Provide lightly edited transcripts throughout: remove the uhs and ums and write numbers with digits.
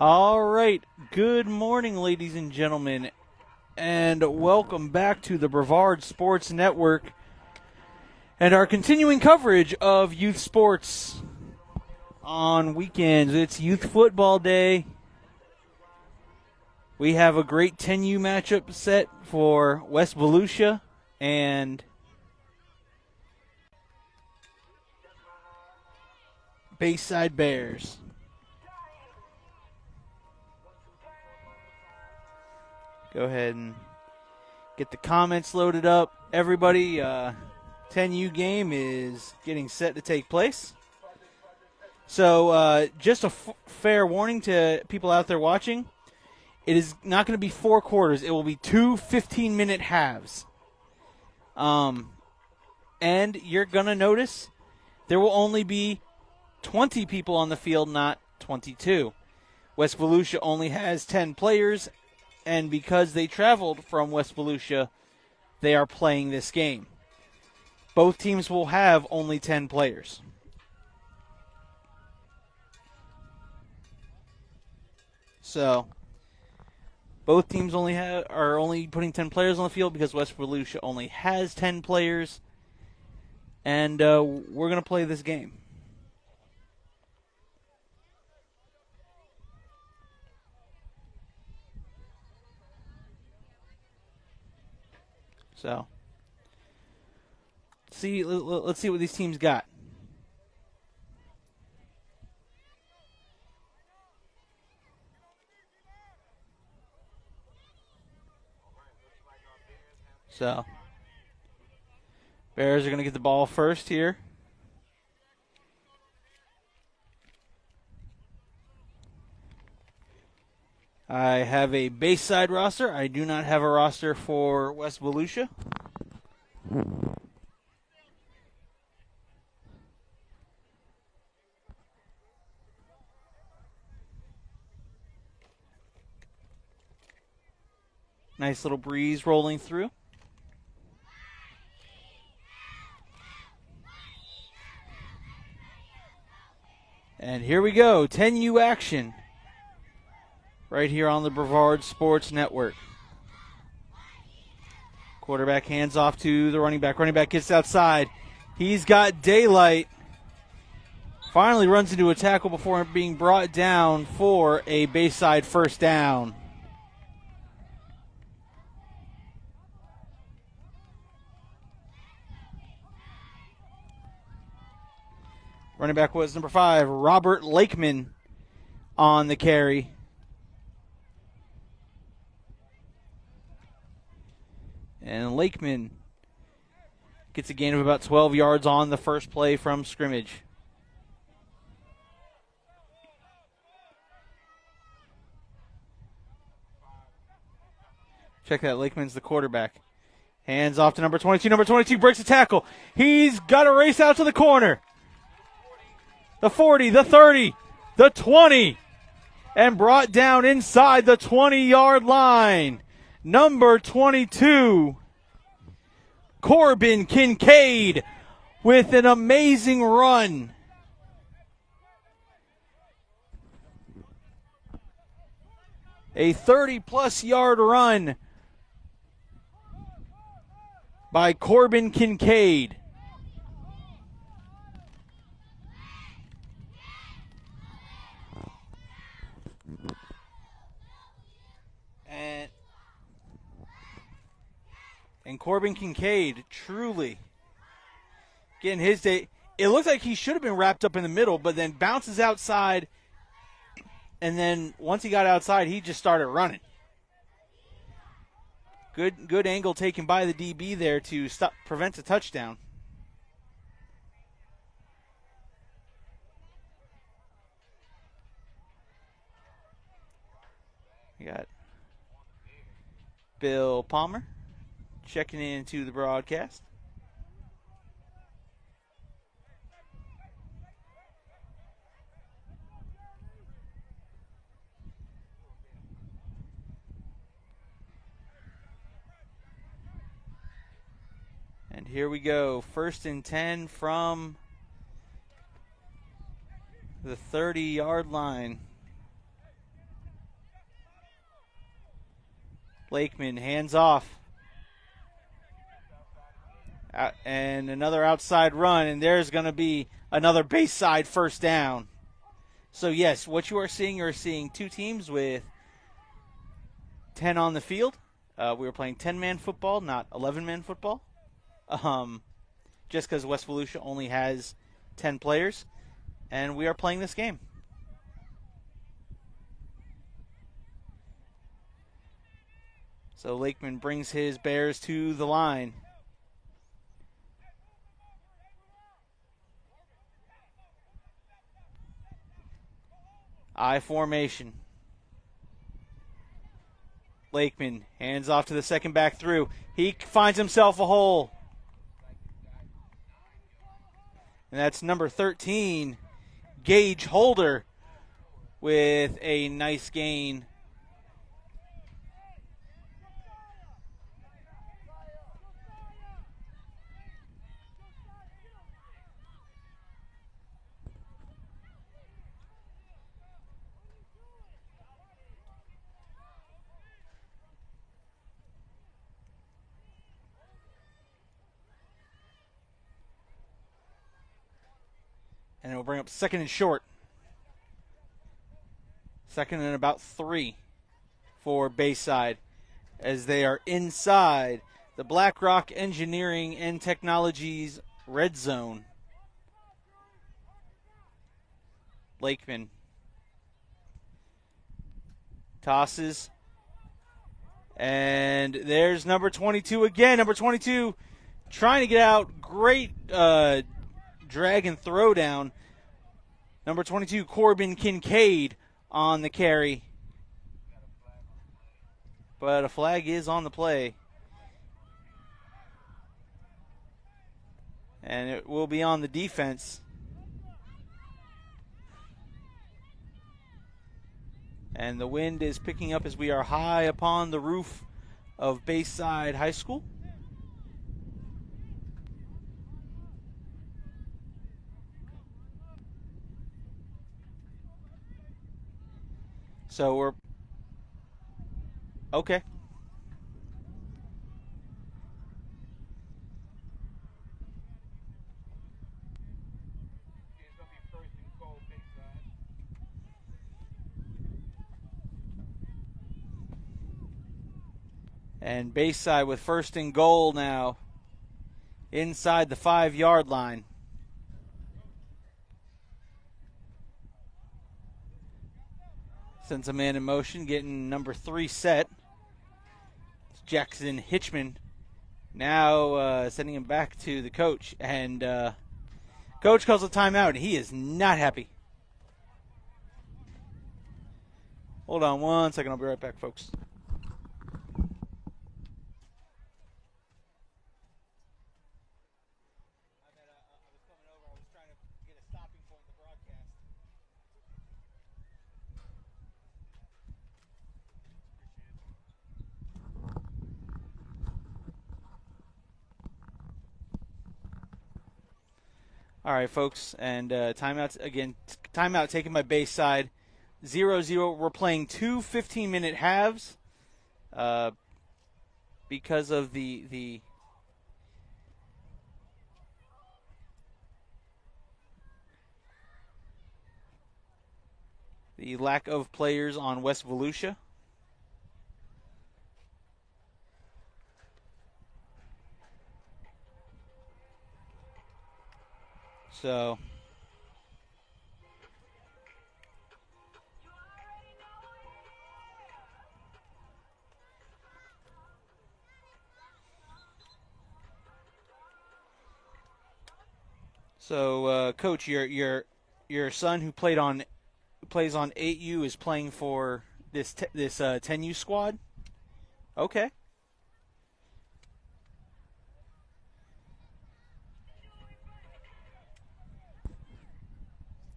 All right. Good morning, ladies and gentlemen, and welcome back to the Brevard Sports Network and our continuing coverage of youth sports on weekends. It's Youth Football Day. We have a great 10U matchup set for West Volusia and Bayside Bears. Go ahead and get the comments loaded up. Everybody, 10U game is getting set to take place. So just a fair warning to people out there watching. It is not going to be 4 quarters. It will be 2 15-minute halves. And you're going to notice there will only be 20 people on the field, not 22. West Volusia only has 10 players, and because they traveled from West Volusia, they are playing this game. Both teams will have only 10 players. So both teams are only putting 10 players on the field because West Volusia only has 10 players, and we're going to play this game. So, let's see what these teams got. So, Bears are going to get the ball first here. I have a Bayside roster. I do not have a roster for West Volusia. Nice little breeze rolling through. And here we go, 10U action. Right here on the Brevard Sports Network. Quarterback hands off to the running back. Running back gets outside. He's got daylight. Finally runs into a tackle before being brought down for a Bayside first down. Running back was number 5, Robert Lakeman, on the carry. And Lakeman gets a gain of about 12 yards on the first play from scrimmage. Check that, Lakeman's the quarterback. Hands off to number 22. Number 22 breaks a tackle. He's got to race out to the corner. The 40, the 30, the 20. And brought down inside the 20-yard line. Number 22, Corbin Kincaid, with an amazing run. A 30-plus yard run by Corbin Kincaid. And Corbin Kincaid truly getting his day. It looks like he should have been wrapped up in the middle, but then bounces outside. And then once he got outside, he just started running. Good angle taken by the DB there to prevent a touchdown. We got Bill Palmer checking into the broadcast. And here we go. 1st and 10 from the 30-yard line. Lakeman hands off. And another outside run, and there's going to be another Bayside first down. So, yes, what you're seeing two teams with 10 on the field. We were playing 10-man football, not 11-man football, just because West Volusia only has 10 players, and we are playing this game. So Lakeman brings his Bears to the line. I formation. Lakeman hands off to the second back through. He finds himself a hole. And that's number 13, Gage Holder, with a nice gain. And it will bring up second and short. Second and about 3 for Bayside as they are inside the BlackRock Engineering and Technologies red zone. Lakeman tosses. And there's number 22 again. Number 22 trying to get out. Great drag and throw down. Number 22, Corbin Kincaid on the carry. But a flag is on the play. And it will be on the defense. And the wind is picking up as we are high upon the roof of Bayside High School. So we're okay. And Bayside with first and goal now inside the 5-yard line. Sends a man in motion, getting number 3 set. It's Jackson Hitchman now sending him back to the coach. And coach calls a timeout, and he is not happy. Hold on one second. I'll be right back, folks. All right, folks, and timeout taken by Bayside. 0-0. We're playing 2 15-minute halves because of the lack of players on West Volusia. So, Coach, your son who plays on 8U is playing for this 10U squad. Okay.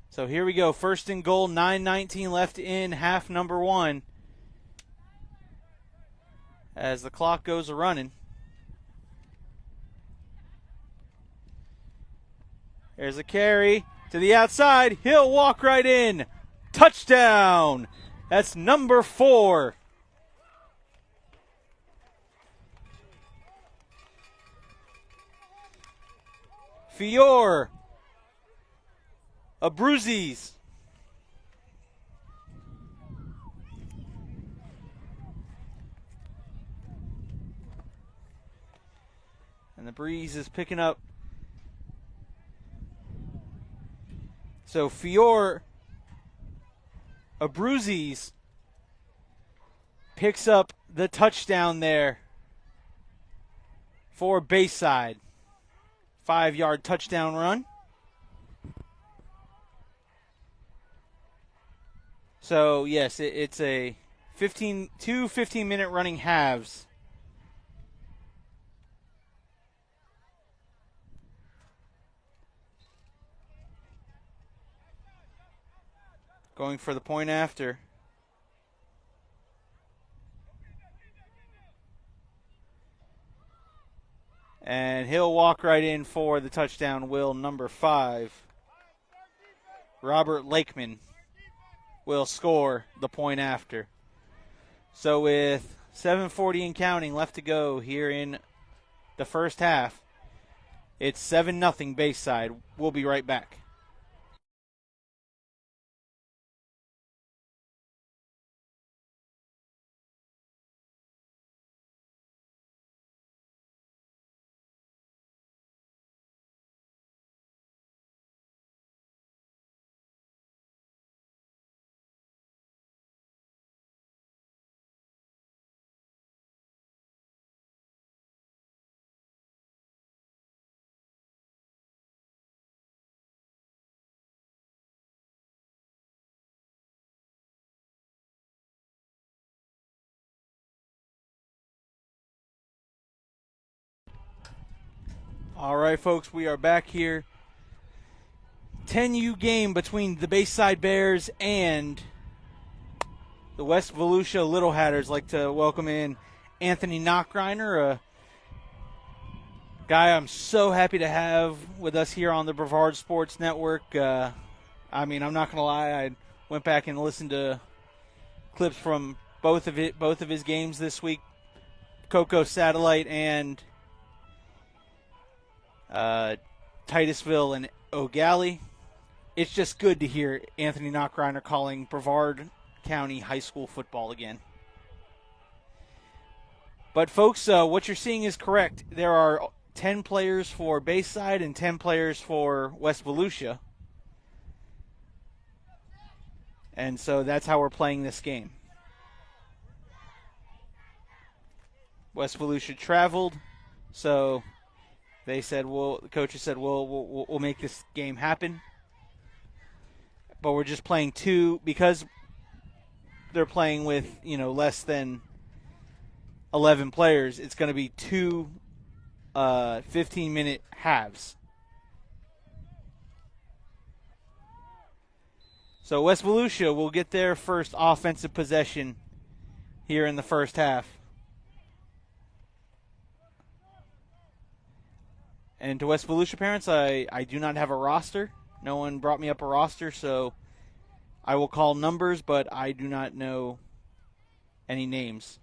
So here we go. First and goal, 9:19 left in half number 1. As the clock goes a-running. There's a carry to the outside. He'll walk right in. Touchdown. That's number 4. Fior. Abruzzi's. And the breeze is picking up. So Fior Abruzzi's picks up the touchdown there for Bayside. 5-yard touchdown run. So, yes, it's a 15-minute running halves. Going for the point after. And he'll walk right in for the touchdown, will number 5. Robert Lakeman will score the point after. So with 7:40 and counting left to go here in the first half, it's 7-0 Bayside. We'll be right back. All right, folks, we are back here. 10U game between the Bayside Bears and the West Volusia Little Hatters. Like to welcome in Anthony Knockreiner, a guy I'm so happy to have with us here on the Brevard Sports Network. I'm not going to lie, I went back and listened to clips from both of his games this week, Cocoa Satellite and Titusville and O'Galley. It's just good to hear Anthony Knockreiner calling Brevard County high school football again. But, folks, what you're seeing is correct. There are 10 players for Bayside and 10 players for West Volusia. And so that's how we're playing this game. West Volusia traveled, so they said, the coaches said, we'll make this game happen. But we're just playing two because they're playing with, less than 11 players. It's going to be two 15-minute halves. So West Volusia will get their first offensive possession here in the first half. And to West Volusia parents, I do not have a roster. No one brought me up a roster, so I will call numbers, but I do not know any names.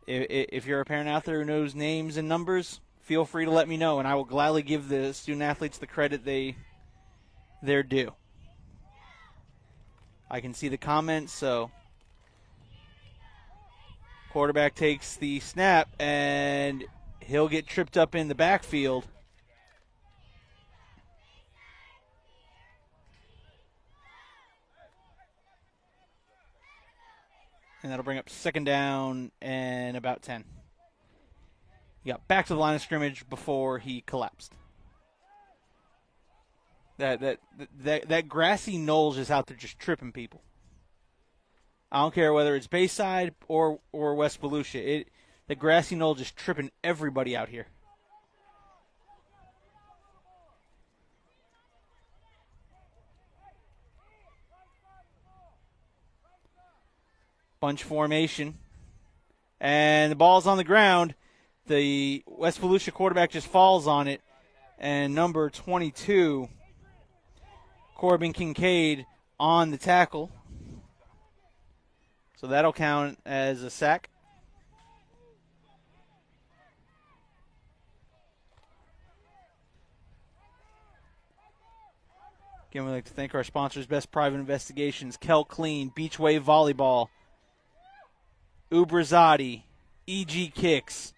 If you're a parent out there who knows names and numbers, feel free to let me know, and I will gladly give the student-athletes the credit they're due. I can see the comments, so quarterback takes the snap, and he'll get tripped up in the backfield. And that'll bring up second down and about 10. He got back to the line of scrimmage before he collapsed. That grassy knoll is out there just tripping people. I don't care whether it's Bayside or West Volusia. The grassy knoll just tripping everybody out here. Bunch formation. And the ball's on the ground. The West Volusia quarterback just falls on it. And number 22, Corbin Kincaid, on the tackle. So that'll count as a sack. Again, we'd like to thank our sponsors, Best Private Investigations, Kel Clean, Beachway Volleyball, Ubrazati, EG Kicks,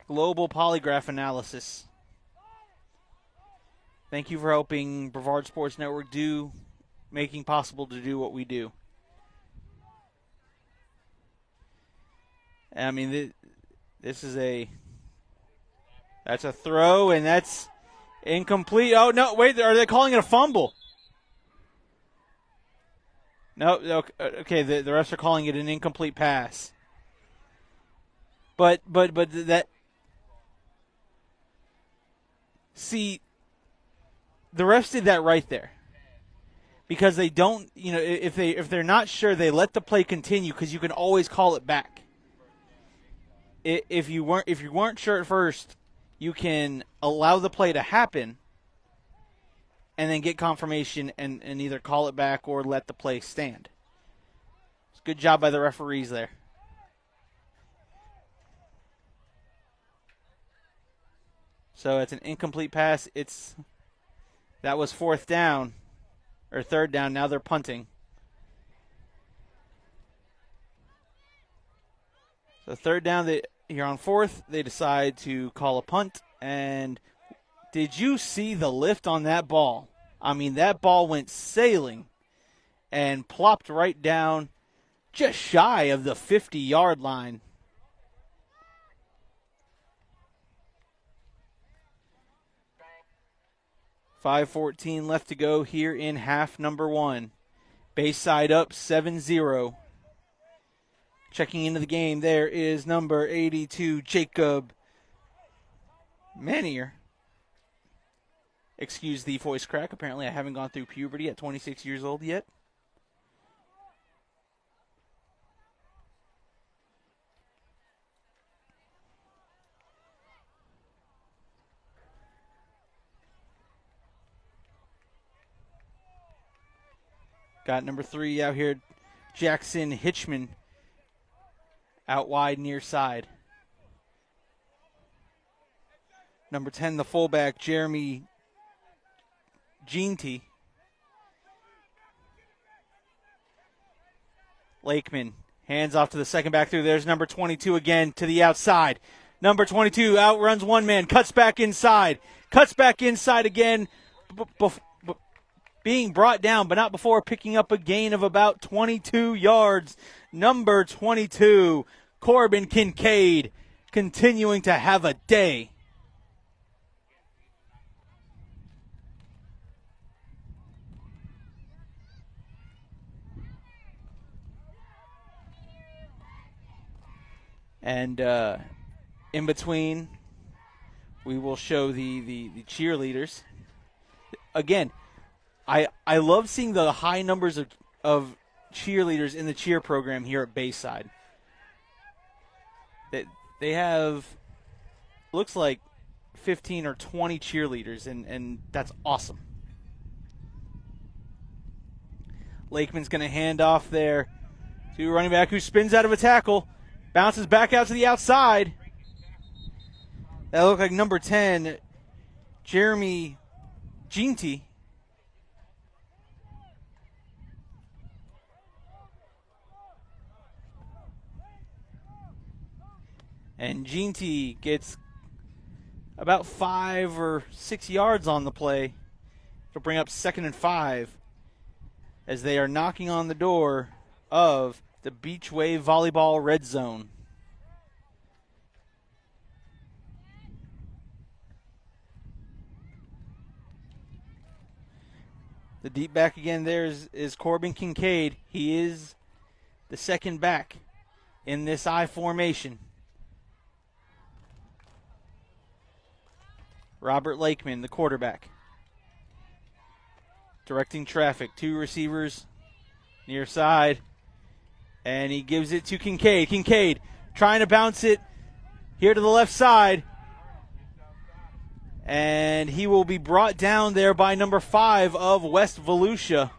Global Polygraph Analysis. Thank you for helping Brevard Sports Network making possible to do what we do. I mean, that's a throw, and that's incomplete. Oh, no, wait, are they calling it a fumble? No, okay, the refs are calling it an incomplete pass. But that, see, the refs did that right there. Because they don't, if they're not sure, they let the play continue because you can always call it back. If you weren't sure at first, you can allow the play to happen and then get confirmation and either call it back or let the play stand. It's a good job by the referees there. So it's an incomplete pass. That was fourth down. Or third down, now they're punting. So third down, you're on fourth. They decide to call a punt. And did you see the lift on that ball? I mean, that ball went sailing and plopped right down just shy of the 50-yard line. .5:14 left to go here in half number one. Bayside up 7-0. Checking into the game, there is number 82, Jacob Manier. Excuse the voice crack. Apparently I haven't gone through puberty at 26 years old yet. Got number 3 out here, Jackson Hitchman, out wide near side. Number 10, the fullback, Jeremy Jeanty. Lakeman, hands off to the second back through. There's number 22 again to the outside. Number 22 outruns one man, cuts back inside again, being brought down, but not before picking up a gain of about 22 yards. Number 22, Corbin Kincaid, continuing to have a day. And in between, we will show the cheerleaders. Again, I love seeing the high numbers of cheerleaders in the cheer program here at Bayside. They have, looks like 15 or 20 cheerleaders, and that's awesome. Lakeman's going to hand off there to running back who spins out of a tackle, bounces back out to the outside. That looked like number 10, Jeremy Jeanty. And Jeanty gets about 5 or 6 yards on the play to bring up 2nd and 5 as they are knocking on the door of the Beachway Volleyball Red Zone. The deep back again there is Corbin Kincaid. He is the second back in this I formation. Robert Lakeman, the quarterback. Directing traffic. 2 receivers near side. And he gives it to Kincaid. Kincaid trying to bounce it here to the left side. And he will be brought down there by number 5 of West Volusia.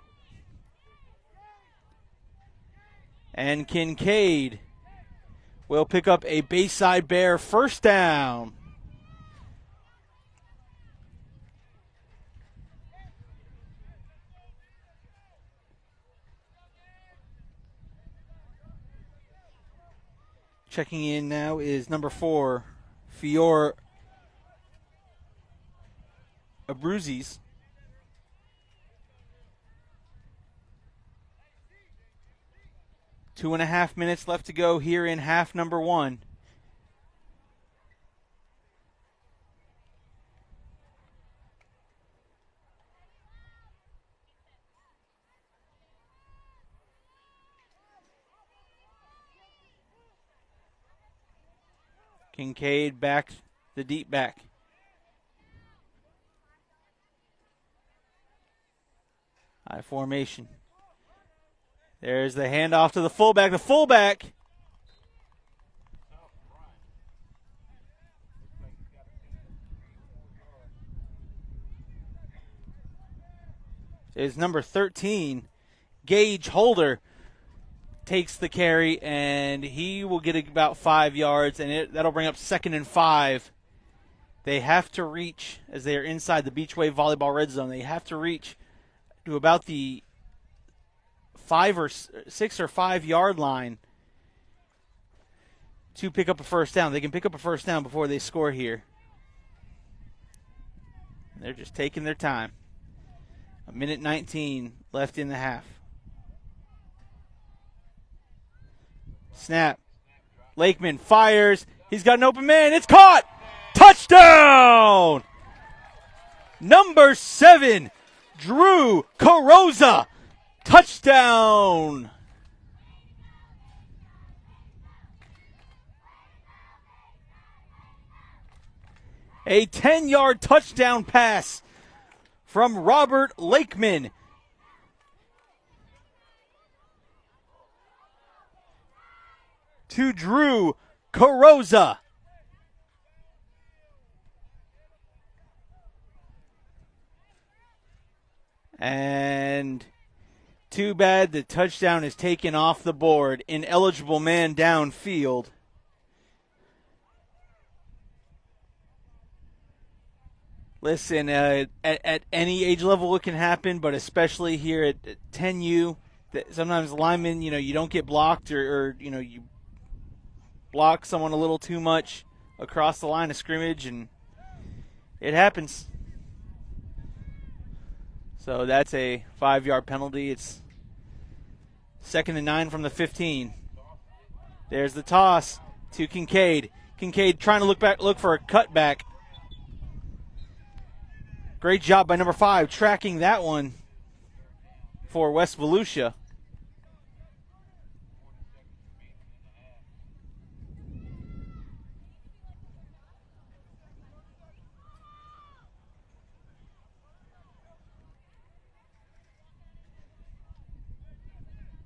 And Kincaid will pick up a Bayside Bear first down. Checking in now is number 4, Fior Abruzzi's. Two and a half minutes left to go here in half number 1. Kincaid back the deep back. High formation. There's the handoff to the fullback. The fullback is number 13. Gage Holder takes the carry, and he will get about 5 yards, and that'll bring up 2nd and 5. They have to reach, as they are inside the Beachway Volleyball red zone, they have to reach to about the 6 or 5 yard line to pick up a first down. They can pick up a first down before they score here. They're just taking their time. 1:19 left in the half. Snap. Lakeman fires. He's got an open man. It's caught. Touchdown! Number 7, Drew Carrozza. Touchdown! A 10-yard touchdown pass from Robert Lakeman. To Drew Carrozza. And too bad the touchdown is taken off the board. Ineligible man downfield. Listen, at any age level it can happen, but especially here at 10U, sometimes linemen, you don't get blocked or you block someone a little too much across the line of scrimmage, and it happens. So that's a 5-yard penalty. It's 2nd and 9 from the 15. There's the toss to Kincaid. Kincaid trying to look for a cutback. Great job by number 5 tracking that one for West Volusia.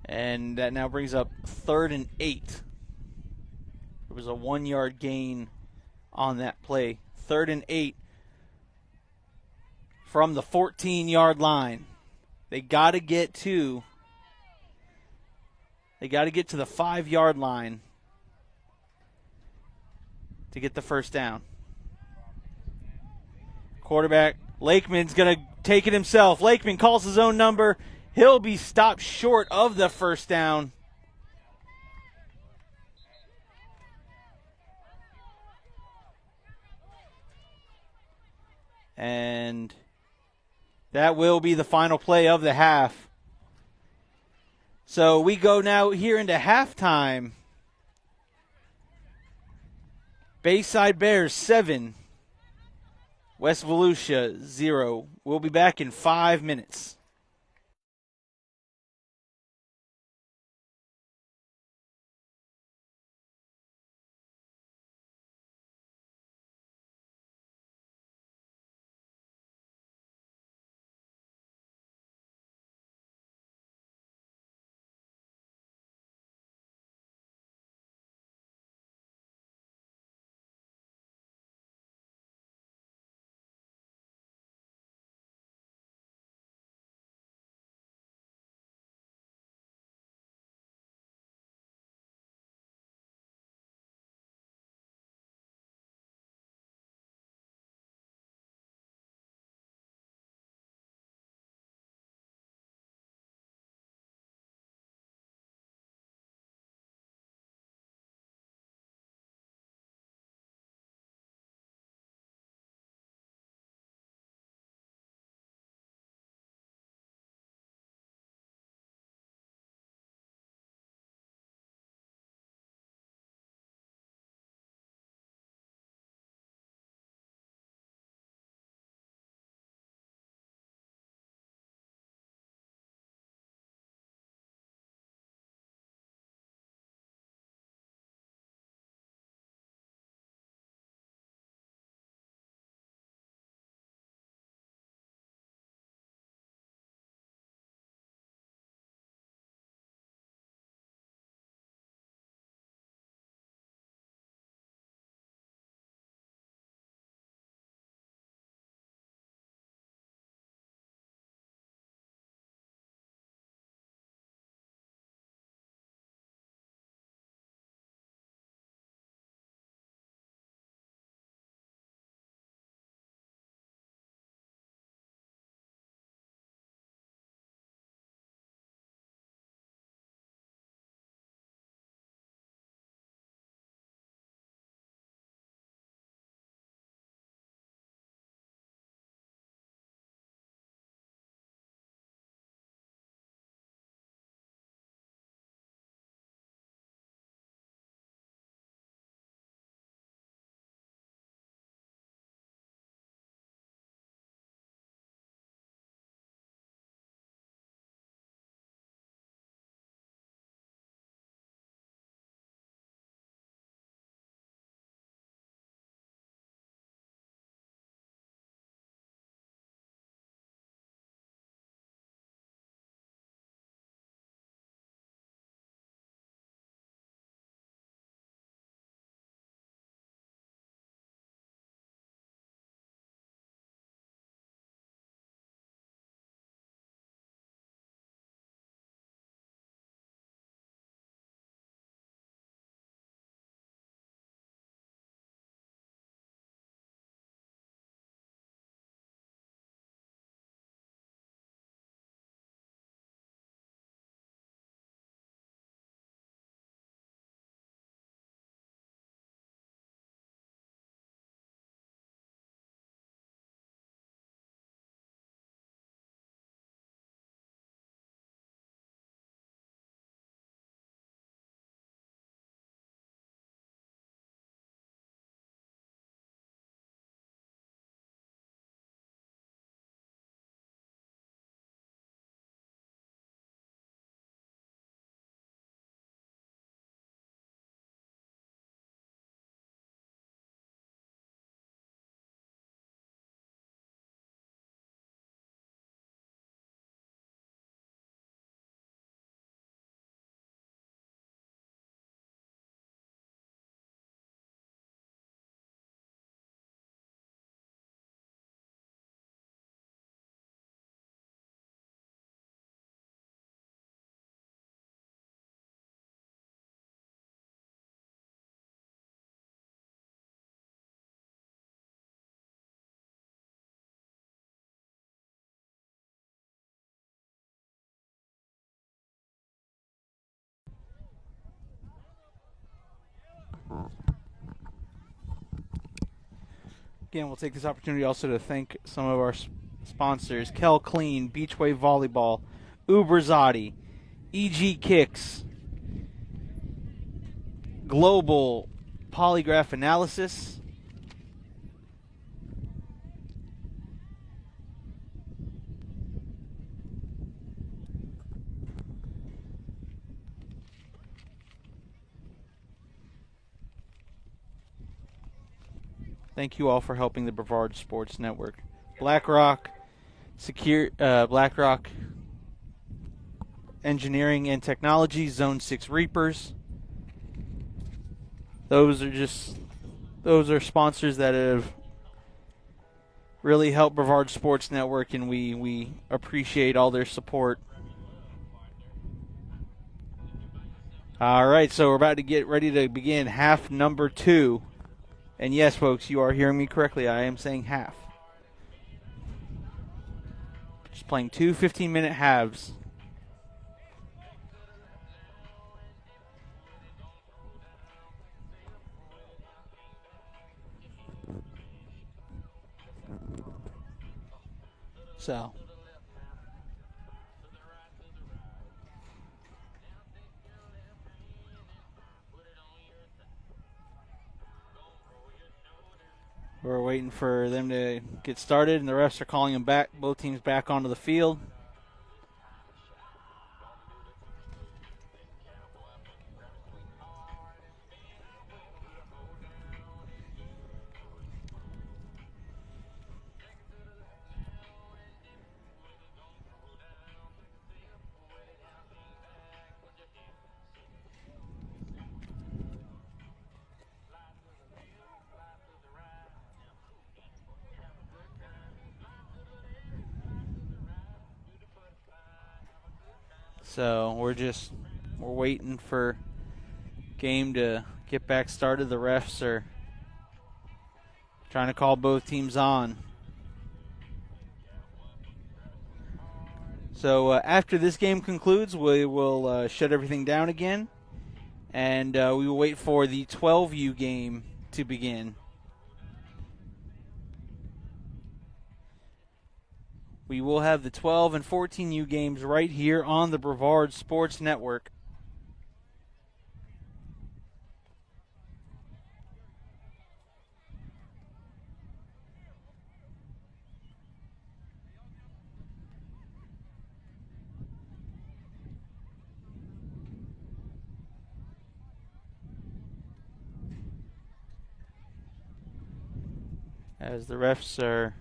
And that now brings up 3rd and 8. There was a 1-yard gain on that play. 3rd and 8 from the 14-yard line. They got to get to the 5-yard line to get the first down. Quarterback Lakeman's going to take it himself. Lakeman calls his own number. He'll be stopped short of the first down. And that will be the final play of the half. So we go now here into halftime. Bayside Bears 7, West Volusia 0. We'll be back in 5 minutes. Again, we'll take this opportunity also to thank some of our sponsors: Kel Clean, Beachway Volleyball, Uberzati, EG Kicks, Global Polygraph Analysis, thank you all for helping the Brevard Sports Network. BlackRock Engineering and Technology, Zone 6 Reapers. Those are sponsors that have really helped Brevard Sports Network, and we appreciate all their support. All right, so we're about to get ready to begin half number 2. And yes, folks, you are hearing me correctly. I am saying half. Just playing 2 15-minute halves. So we're waiting for them to get started, and the refs are calling them back, both teams back onto the field. So we're waiting for game to get back started. The refs are trying to call both teams on. So after this game concludes, we will shut everything down again, and we will wait for the 12U game to begin. We will have the 12 and 14U games right here on the Brevard Sports Network. As the refs are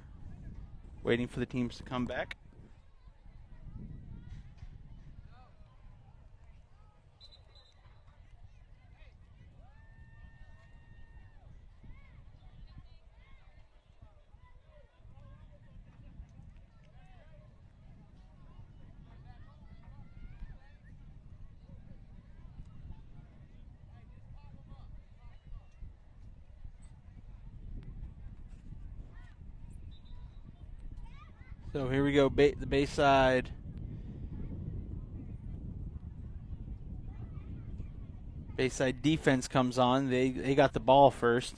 waiting for the teams to come back. So here we go, the Bayside. Bayside defense comes on. They got the ball first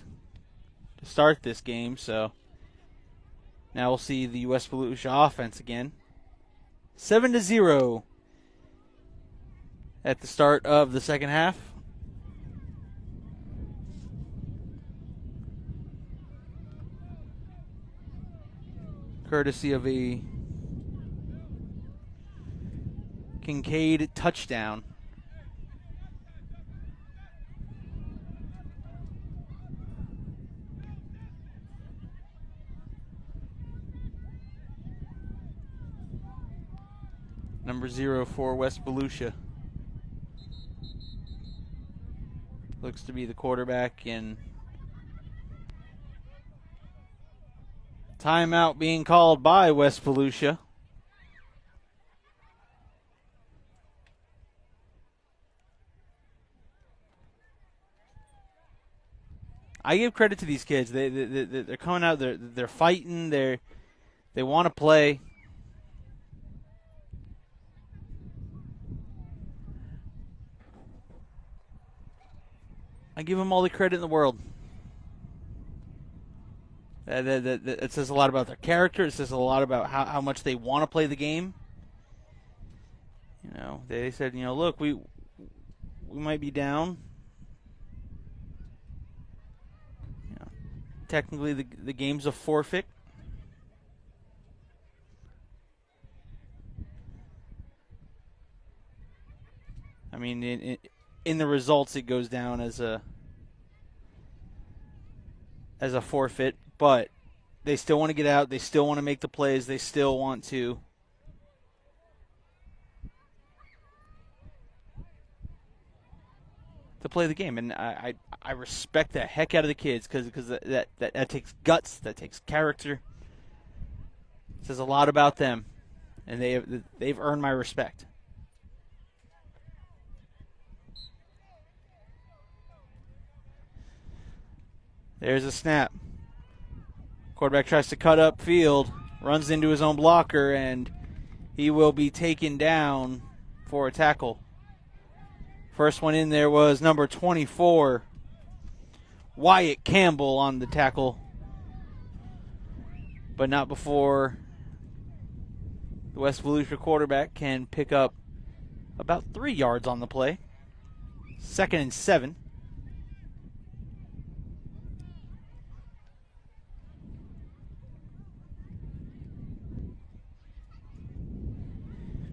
to start this game, so now we'll see the West Volusia offense again. 7-0 at the start of the second half. Courtesy of a Kincaid touchdown. Number 0 for West Volusia. Looks to be the quarterback, and timeout being called by West Volusia. I give credit to these kids. They're coming out. They're fighting. They want to play. I give them all the credit in the world. It says a lot about their character. It says a lot about how much they want to play the game. You know, they said, you know, look, we might be down. You know, technically, the game's a forfeit. I mean, in the results, it goes down as a forfeit, but they still want to get out. They still want to make the plays. They still want to play the game, and I respect the heck out of the kids because that takes guts, that takes character. It says a lot about them, and they've earned my respect. There's a snap. Quarterback tries to cut up field, runs into his own blocker, and he will be taken down for a tackle. First one in there was number 24, Wyatt Campbell on the tackle, but not before the West Volusia quarterback can pick up about 3 yards on the play. 2nd and 7.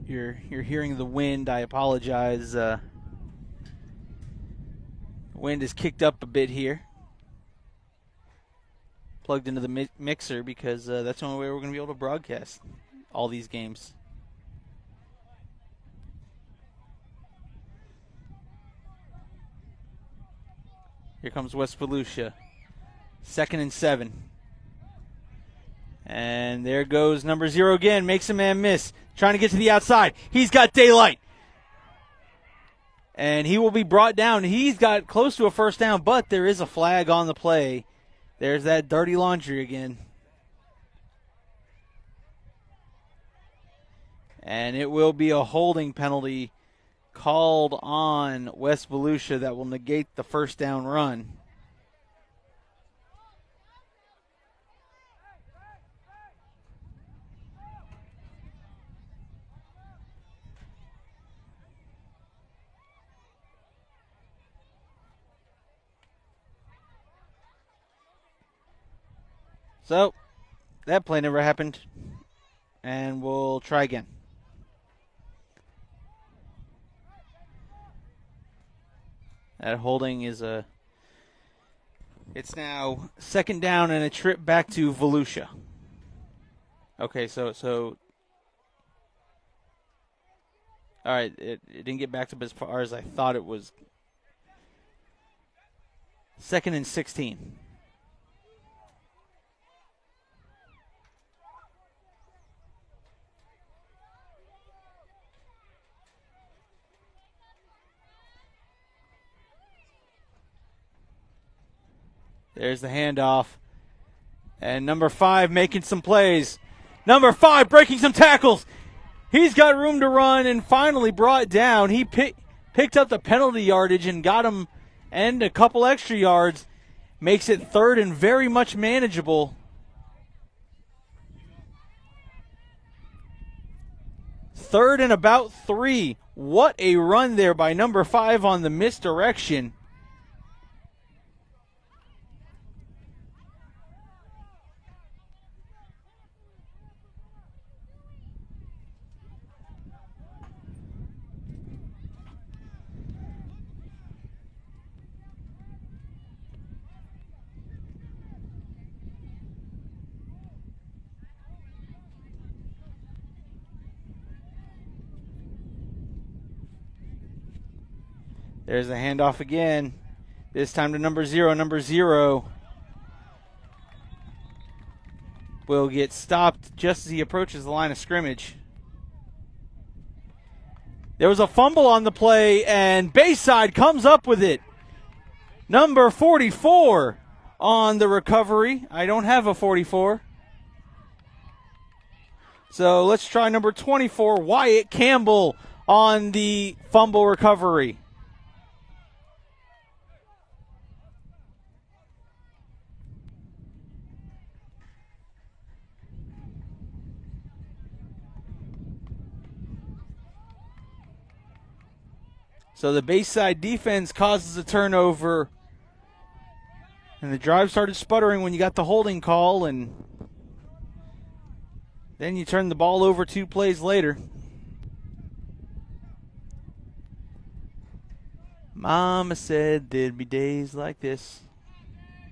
You're hearing the wind. I apologize. Wind is kicked up a bit here. Plugged into the mixer because that's the only way we're going to be able to broadcast all these games. Here comes West Volusia. 2nd and 7. And there goes number 0 again. Makes a man miss. Trying to get to the outside. He's got daylight. And he will be brought down. He's got close to a first down, but there is a flag on the play. There's that dirty laundry again. And it will be a holding penalty called on West Volusia that will negate the first down run. So, that play never happened, and we'll try again. That holding is it's now 2nd down and a trip back to Volusia. Okay, so all right, it didn't get back to as far as I thought it was. 2nd and 16. There's the handoff. And number 5 making some plays. Number 5 breaking some tackles. He's got room to run and finally brought down. He picked up the penalty yardage and got him and a couple extra yards. Makes it 3rd and very much manageable. 3rd and about 3. What a run there by number 5 on the misdirection. There's the handoff again. This time to number 0. Number 0 will get stopped just as he approaches the line of scrimmage. There was a fumble on the play, and Bayside comes up with it. Number 44 on the recovery. I don't have a 44. So let's try number 24, Wyatt Campbell, on the fumble recovery. So the Bayside defense causes a turnover, and the drive started sputtering when you got the holding call, and then you turn the ball over 2 plays later. Mama said there'd be days like this.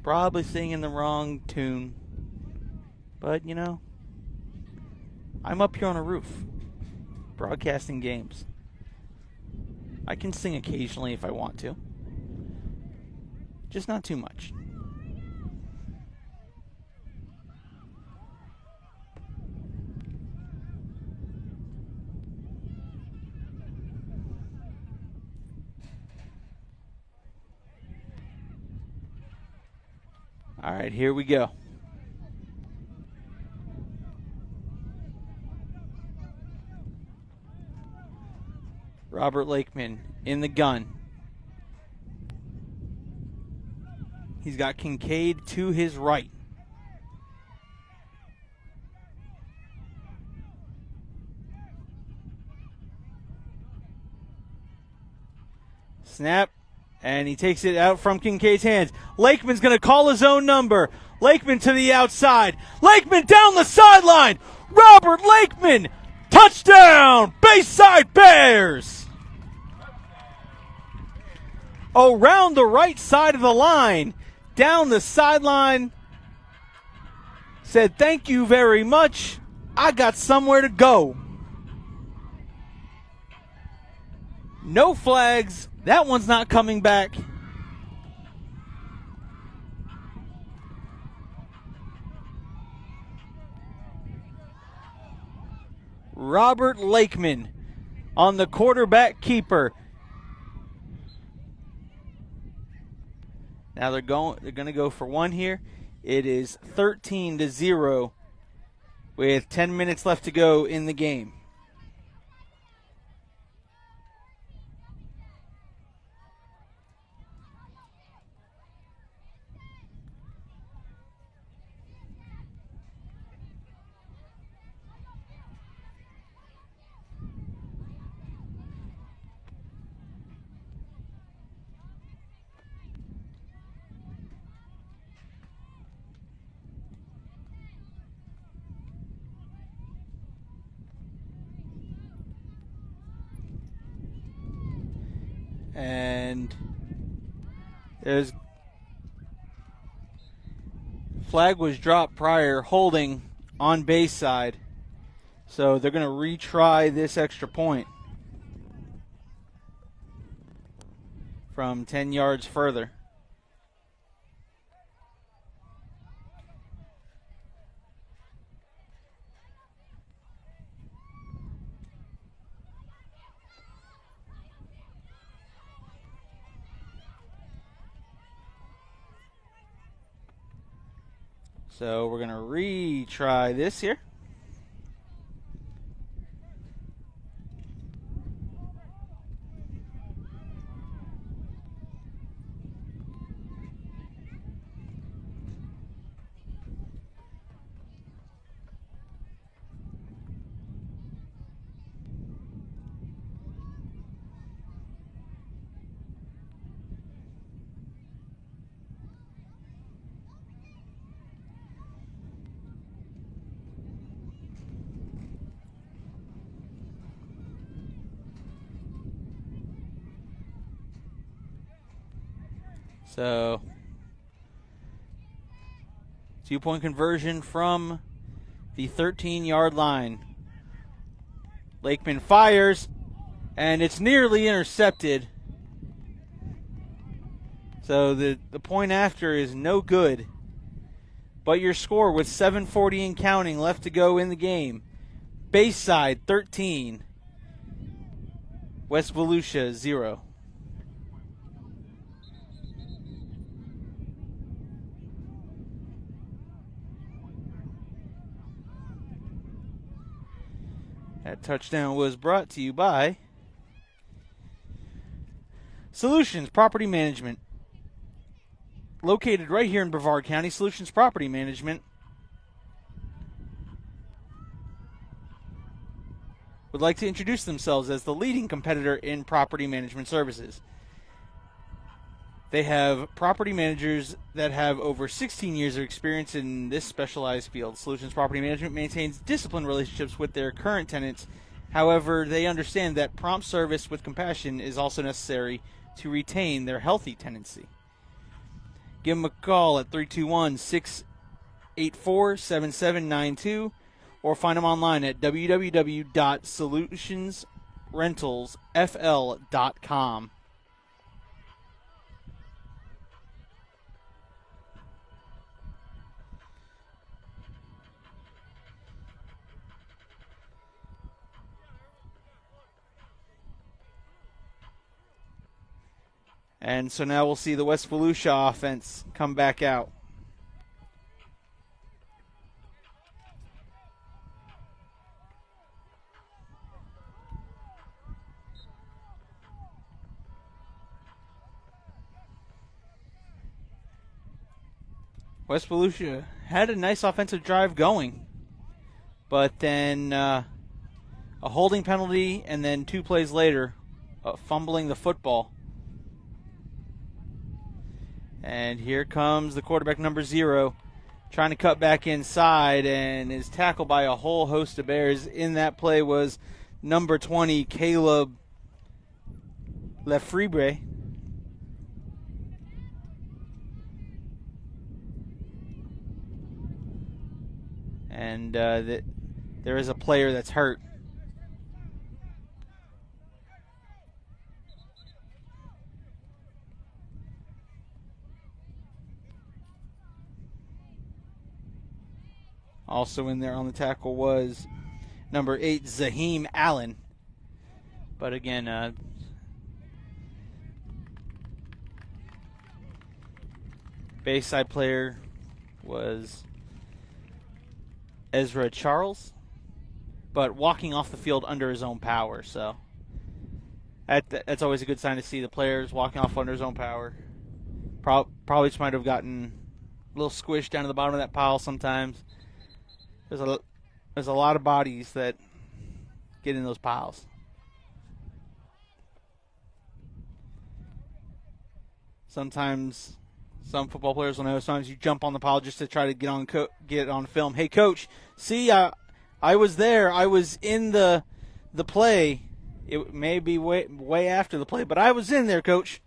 Probably singing the wrong tune. But, you know, I'm up here on a roof, broadcasting games. I can sing occasionally if I want to. Just not too much. All right, here we go. Robert Lakeman in the gun. He's got Kincaid to his right. Snap, and he takes it out from Kincaid's hands. Lakeman's going to call his own number. Lakeman to the outside. Lakeman down the sideline. Robert Lakeman, touchdown, Bayside Bears. Around the right side of the line, down the sideline, said, thank you very much. I got somewhere to go. No flags. That one's not coming back. Robert Lakeman on the quarterback keeper. Now they're going to go for one here. It is 13-0 with 10 minutes left to go in the game. And there's flag was dropped prior, holding on Bayside. So they're going to retry this extra point from 10 yards further. So we're going to retry this here. So, 2-point conversion from the 13-yard line. Lakeman fires, and it's nearly intercepted. So the point after is no good. But your score with 7:40 and counting left to go in the game. Bayside 13, West Volusia 0. That touchdown was brought to you by Solutions Property Management. Located right here in Brevard County, Solutions Property Management would like to introduce themselves as the leading competitor in property management services. They have property managers that have over 16 years of experience in this specialized field. Solutions Property Management maintains disciplined relationships with their current tenants. However, they understand that prompt service with compassion is also necessary to retain their healthy tenancy. Give them a call at 321-684-7792 or find them online at www.solutionsrentalsfl.com. And so now we'll see the West Volusia offense come back out. West Volusia had a nice offensive drive going, but then a holding penalty and then 2 plays later, fumbling the football. And here comes the quarterback, number 0, trying to cut back inside and is tackled by a whole host of Bears. In that play was number 20, Caleb Lefebvre. And there is a player that's hurt. Also in there on the tackle was number 8, Zaheem Allen. But again, Bayside player was Ezra Charles, but walking off the field under his own power. So that's always a good sign to see the players walking off under his own power. Probably just might have gotten a little squished down to the bottom of that pile sometimes. There's a lot of bodies that get in those piles. Sometimes some football players will know. Sometimes you jump on the pile just to try to get on film. Hey, coach, see, I was there. I was in the play. It may be way after the play, but I was in there, coach.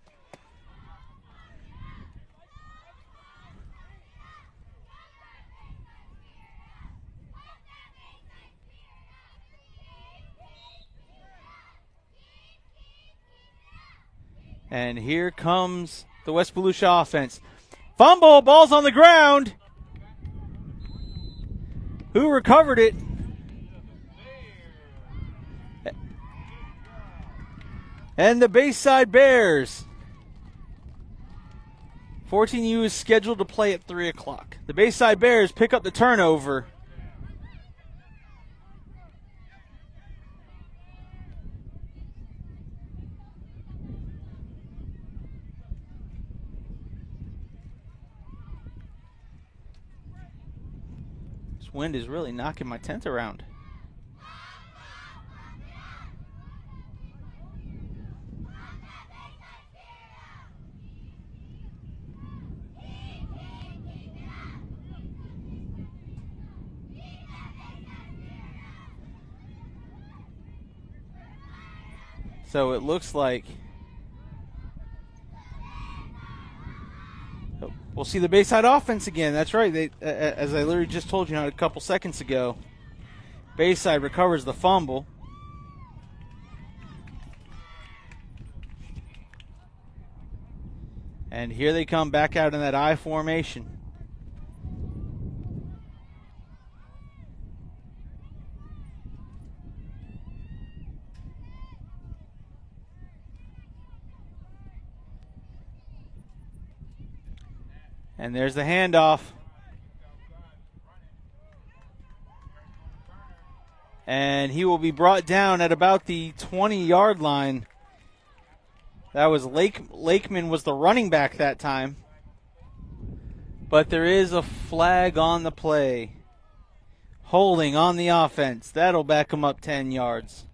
And here comes the West Volusia offense. Fumble, ball's on the ground. Who recovered it? And the Bayside Bears. 14U is scheduled to play at 3 o'clock. The Bayside Bears pick up the turnover. Wind is really knocking my tent around. So it looks like we'll see the Bayside offense again. That's right. They, as I literally just told you a couple seconds ago, Bayside recovers the fumble. And here they come back out in that I formation. And there's the handoff. And he will be brought down at about the 20-yard line. That was Lakeman was the running back that time. But there is a flag on the play. Holding on the offense. That'll back him up 10 yards.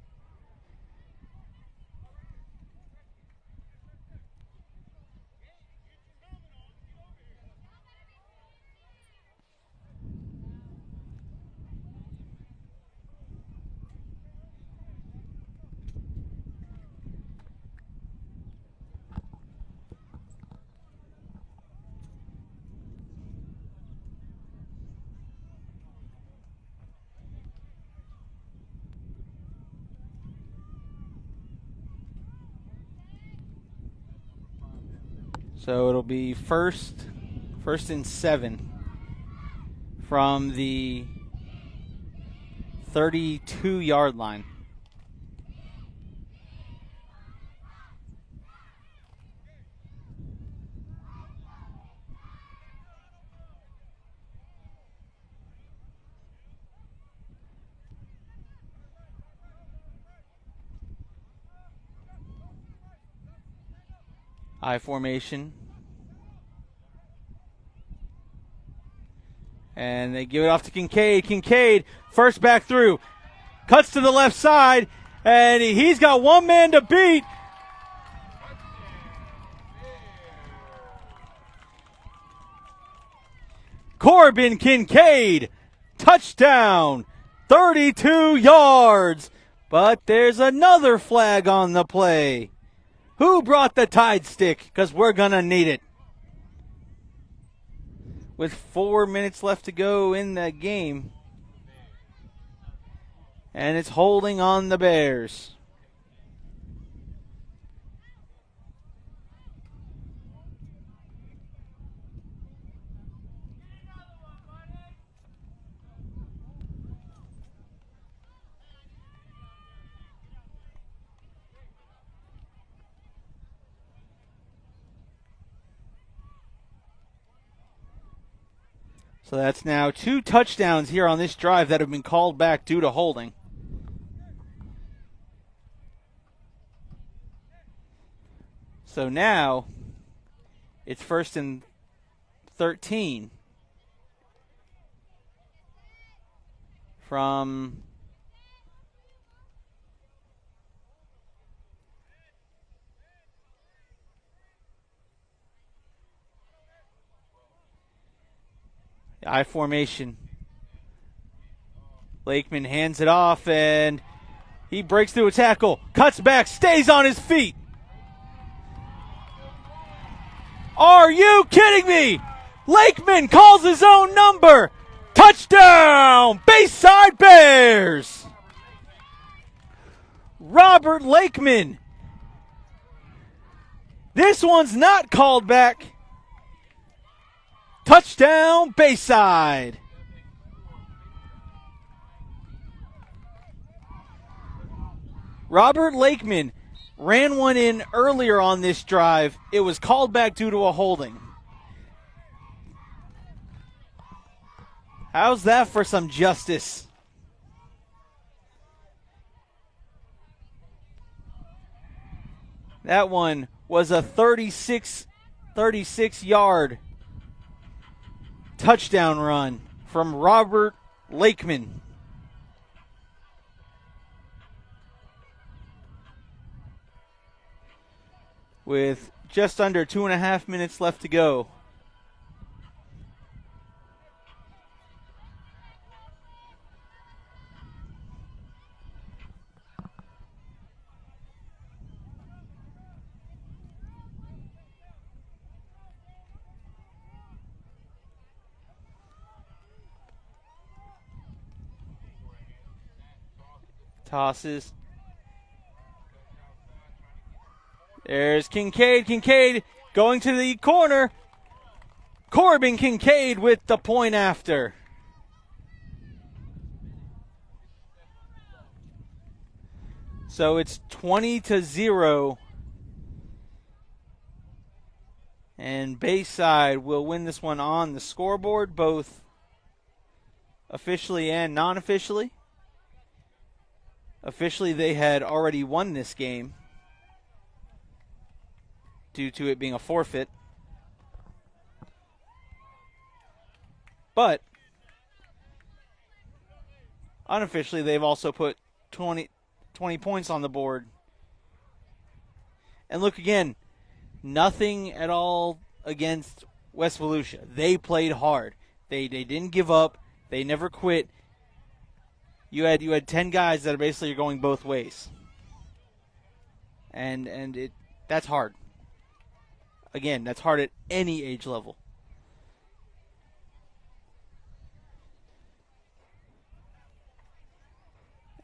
So it'll be first and 7 from the 32-yard line. I formation. And they give it off to Kincaid. Kincaid, first back through. Cuts to the left side. And he's got one man to beat. Corbin Kincaid. Touchdown. 32 yards. But there's another flag on the play. Who brought the Tide stick? Because we're going to need it. With 4 minutes left to go in the game. And it's holding on the Bears. So that's now 2 touchdowns here on this drive that have been called back due to holding. So now it's first and 13 from the I formation. Lakeman hands it off, and he breaks through a tackle, cuts back, stays on his feet. Are you kidding me? Lakeman calls his own number. Touchdown, Bayside Bears. Robert Lakeman. This one's not called back. Touchdown, Bayside. Robert Lakeman ran one in earlier on this drive. It was called back due to a holding. How's that for some justice? That one was a 36-yard touchdown run from Robert Lakeman. With just under 2.5 minutes left to go. Tosses. There's Kincaid. Kincaid going to the corner. Corbin Kincaid with the point after. So it's 20-0. And Bayside will win this one on the scoreboard, both officially and non-officially. Officially, they had already won this game due to it being a forfeit. But unofficially, they've also put 20 points on the board. And look again, nothing at all against West Volusia. They played hard. They didn't give up. They never quit. You had 10 guys that are basically going both ways. And that's hard. Again, that's hard at any age level.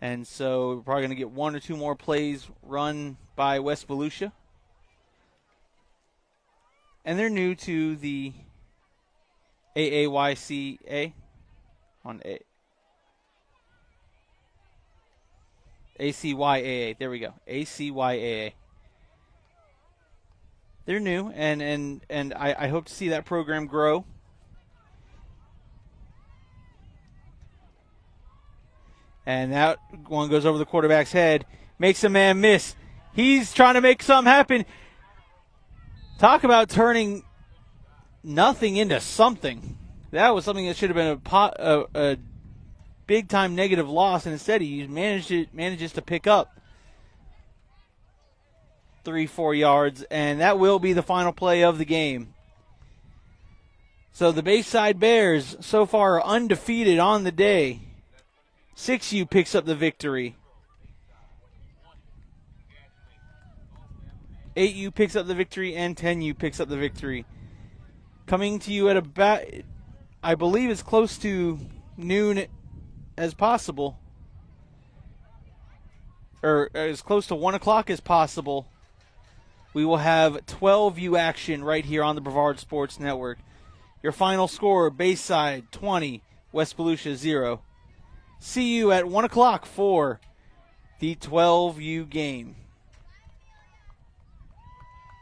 And so we're probably going to get 1 or 2 more plays run by West Volusia. and they're new to the AAYCA on ACYAA. There we go. ACYAA. They're new, and I hope to see that program grow. And that one goes over the quarterback's head, makes a man miss. He's trying to make something happen. Talk about turning nothing into something. That was something that should have been a big-time negative loss, and instead he manages to pick up 3-4 yards, and that will be the final play of the game. So the Bayside Bears so far are undefeated on the day. 6U picks up the victory. 8U picks up the victory, and 10U picks up the victory. Coming to you at about, I believe, as close to noon as possible, or as close to 1 o'clock as possible. We will have 12U action right here on the Brevard Sports Network. Your final score, Bayside 20, West Volusia 0. See you at 1 o'clock for the 12U game.